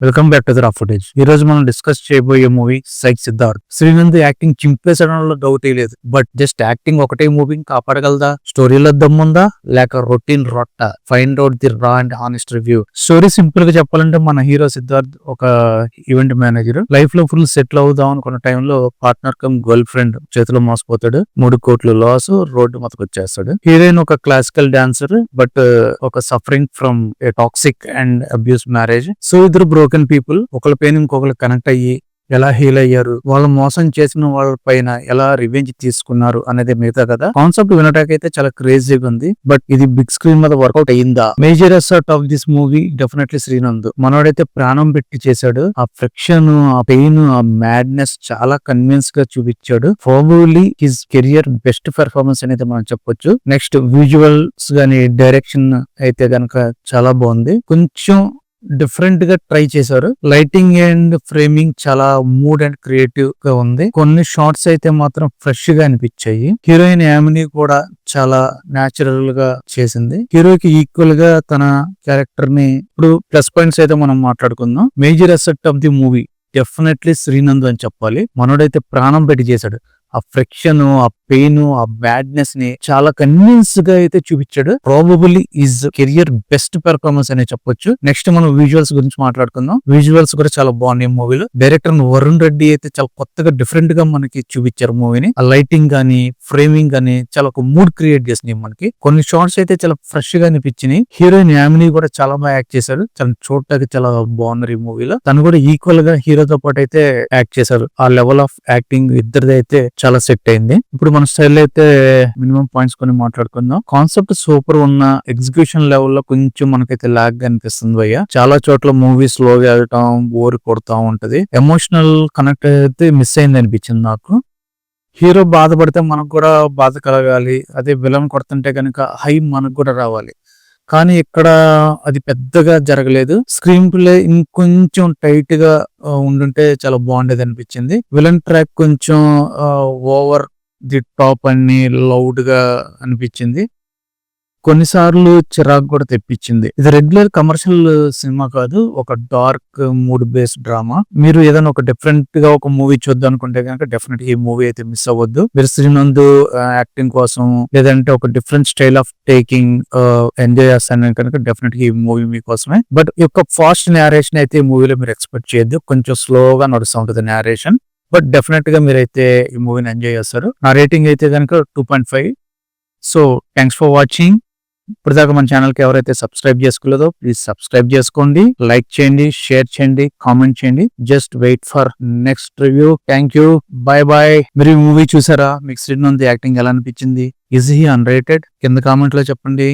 Welcome back to the raw footage. ఈ రోజు మనం డిస్కస్ చేయబోయే movie psych Siddharth. Shrinand acting చింపేసడంలో డౌట్ లేదు. బట్ జస్ట్ యాక్టింగ్ ఒకటే మూవీని కాపాడగలదా? స్టోరీలో దమ్ముందా లేక రొటీన్ రొట్ట? Find out the raw and honest review. Story simple గా చెప్పాలంటే మన హీరో సిద్ధార్థ్ ఒక ఈవెంట్ మేనేజర్. లైఫ్ లో ఫుల్ సెటిల్ అవుదాం అనుకున్న టైంలో పార్ట్నర్ కమ్ గర్ల్ ఫ్రెండ్ చేతిలో మోసపోతాడు. 3 కోట్లు లాస్, రోడ్డు మొత్తం వచ్చేస్తాడు. హీరోయిన్ ఒక క్లాసికల్ డాన్సర్ బట్ ఒక suffering from A toxic and abuse marriage. So ఇద్దరు బ్రోకెన్ పీపుల్ ఒకళ్ళ పైన ఇంకొకరు కనెక్ట్ అయ్యి ఎలా హీల్ అయ్యారు, వాళ్ళు మోసం చేసిన వాళ్ళ పైన ఎలా రివెంజ్ తీసుకున్నారు అనేది మిగతా కదా. కాన్సెప్ట్ వినటాకైతే చాలా క్రేజీగా ఉంది. బట్ ఇది బిగ్ స్క్రీన్ మీద వర్కౌట్ అయ్యిందా? Major asset of this movie definitely Shrinand. మనోడైతే ప్రాణం పెట్టి చేశాడు. ఆ ఫ్రిక్షన్, ఆ పెయిన్, ఆ మ్యాడ్నెస్ చాలా కన్విన్స్ గా చూపించాడు. Probably his career best performance అనేది మనం చెప్పొచ్చు. నెక్స్ట్ విజువల్స్ గానీ డైరెక్షన్ అయితే గనక చాలా బాగుంది. కొంచెం డిఫరెంట్ గా ట్రై చేశారు. లైటింగ్ అండ్ ఫ్రేమింగ్ చాలా మూడ్ అండ్ క్రియేటివ్ గా ఉంది. కొన్ని షార్ట్స్ అయితే మాత్రం ఫ్రెష్ గా అనిపించాయి. హీరోయిన్ యామిని కూడా చాలా న్యాచురల్ గా చేసింది. హీరోకి ఈక్వల్ గా తన క్యారెక్టర్ ని. ఇప్పుడు ప్లస్ పాయింట్స్ అయితే మనం మాట్లాడుకుందాం. Major asset of the movie definitely Shrinand అని చెప్పాలి. మనోడైతే ప్రాణం పెట్టి చేశాడు. ఆ ఫ్రిక్షన్, ఆ పెయిన్, ఆ బ్యాడ్నెస్ ని చాలా కన్విన్స్ గా అయితే చూపించాడు. Probably is career best performance అనే చెప్పొచ్చు. నెక్స్ట్ మనం విజువల్స్ గురించి మాట్లాడుకుందాం. విజువల్స్ కూడా చాలా బాగున్నాయి మూవీలో. డైరెక్టర్ వరుణ్ రెడ్డి అయితే చాలా కొత్తగా డిఫరెంట్ గా మనకి చూపించారు మూవీని. ఆ లైటింగ్ గానీ ఫ్రేమింగ్ గానీ చాలా ఒక మూడ్ క్రియేట్ చేసినాయి మనకి. కొన్ని షార్ట్స్ అయితే చాలా ఫ్రెష్ గా అనిపించినాయి. హీరోయిన్ యామిని కూడా చాలా బాగా యాక్ట్ చేశారు. చాలా చూడటానికి చాలా బాగున్నారు ఈ మూవీలో. తను కూడా ఈక్వల్ గా హీరోతో పాటు అయితే యాక్ట్ చేశారు. ఆ లెవెల్ ఆఫ్ యాక్టింగ్ ఇద్దరిది అయితే చాలా సెట్ అయింది. ఇప్పుడు మన స్టైల్ అయితే మినిమం పాయింట్స్ కొన్ని మాట్లాడుకుందాం. కాన్సెప్ట్ సూపర్ ఉన్న ఎగ్జిక్యూషన్ లెవెల్లో కొంచెం మనకైతే లాగ్ అనిపిస్తుంది భయ్య. చాలా చోట్ల మూవీ స్లోగా వెళ్ళటం, బోర్ కొడతా ఉంటది. ఎమోషనల్ కనెక్ట్ అయితే మిస్ అయింది అనిపించింది నాకు. హీరో బాధపడితే మనకు కూడా బాధ కలగాలి. అదే విలన్ కొడుతుంటే కనుక హై మనకు కూడా రావాలి. కానీ ఇక్కడ అది పెద్దగా జరగలేదు. స్క్రీన్ ప్లే ఇంకొంచెం టైట్ గా ఉండుంటే చాలా బాగుండేది అనిపించింది. విలన్ ట్రాక్ కొంచెం ఓవర్ ది టాప్ అని లౌడ్ గా అనిపించింది. కొన్నిసార్లు చిరాకు కూడా తెప్పించింది. ఇది రెగ్యులర్ కమర్షియల్ సినిమా కాదు, ఒక డార్క్ మూడ్ బేస్డ్ డ్రామా. మీరు ఏదైనా ఒక డిఫరెంట్ గా ఒక మూవీ చూద్దాం అనుకుంటే కనుక డెఫినెట్ ఈ మూవీ అయితే మిస్ అవ్వద్దు. మీరు శ్రీనంద్ యాక్టింగ్ కోసం లేదంటే ఒక different style of taking enjoy చేస్తాను కనుక డెఫినెట్ ఈ మూవీ మీకోసమే. బట్ ఈ యొక్క ఫాస్ట్ నేరేషన్ అయితే ఈ మూవీలో మీరు ఎక్స్పెక్ట్ చేయొద్దు. కొంచెం స్లోగా నడుస్తూ ఉంటుంది నేరేషన్. బట్ డెఫినెట్ గా మీరైతే ఈ మూవీని ఎంజాయ్ చేస్తారు. నా రేటింగ్ అయితే కనుక 2.5. So thanks for watching. ఇప్పటిదాకా మన ఛానల్ కి ఎవరైతే సబ్స్క్రైబ్ చేసుకోలేదో ప్లీజ్ సబ్స్క్రైబ్ చేసుకోండి, లైక్ చేయండి, షేర్ చేయండి, కామెంట్ చేయండి. Just wait for next review. Thank you, bye bye. మీరు ఈ మూవీ చూసారా? మీకు శ్రీనంద్ యాక్టింగ్ ఎలా అనిపించింది? Is he unrated? కింద కామెంట్ లో చెప్పండి.